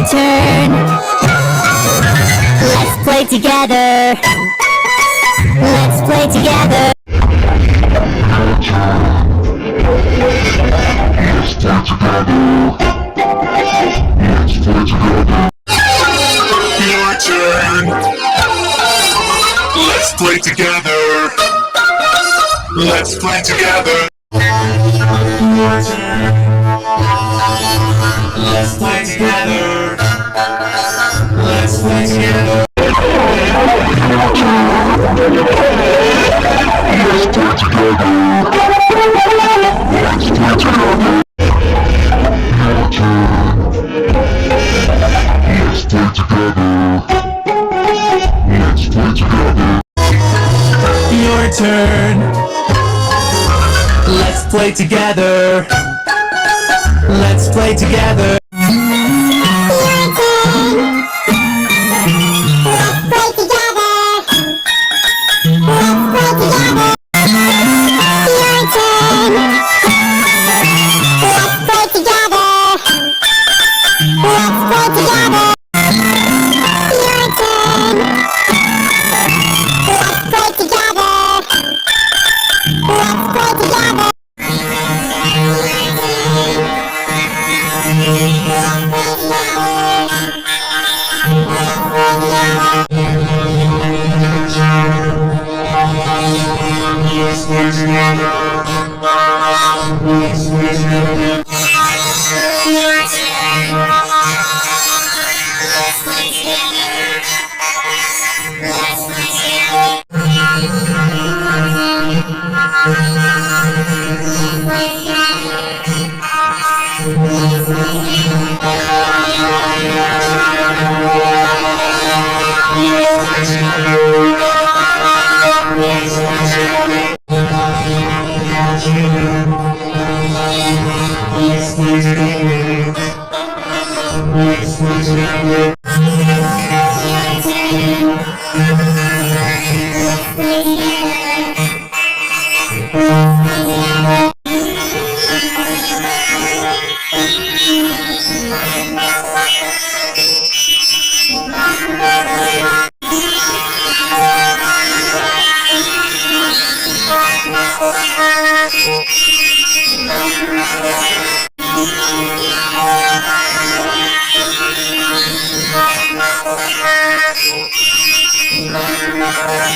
Your turn. Let's play together. Let's play together. Let's play together. Let's play together. Your turn. Let's play together. Let's play together. Your turn. Let's play together. Let's play together. Let's play together. Let's play together. Your turn. Let's play together. Let's play together. Your turn. Let's play together. Let's play together.